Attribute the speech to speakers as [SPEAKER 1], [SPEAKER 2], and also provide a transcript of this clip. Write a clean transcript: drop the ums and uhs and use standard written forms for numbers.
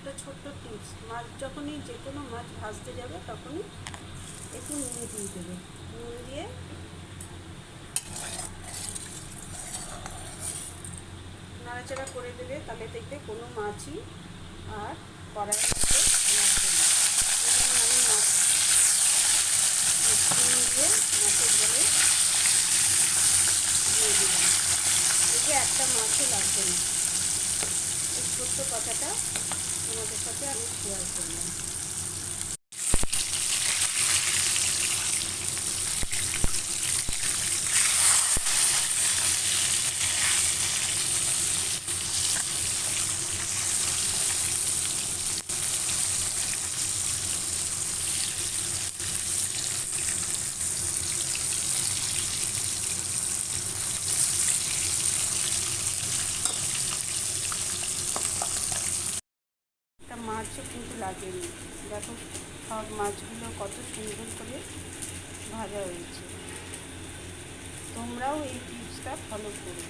[SPEAKER 1] একটা ছোট্ট টিপস, মাছ যখনই যে কোনো মাছ ভাজতে যাবে তখনই একটু নুন দিয়ে দেবে। নুন দিয়ে নাড়াচাড়া করে দেবে, তাহলে দেখবে কোনো মাছই আর কড়াইয়ের মধ্যে লাগবে না। যেমন আমি মাছ নুন দিয়ে মাছের জলে দিয়ে দিলাম, দেখবে একটা মাছও লাগবে না। এই ছোট্ট কথাটা তোমাদের সাথে আমি শেয়ার করলাম। একটা মাছও কিন্তু লাগেনি, দেখো সব মাছগুলো কত সুন্দর করে ভাজা হয়েছে। তোমরাও এই টিপসটা ফলো করো।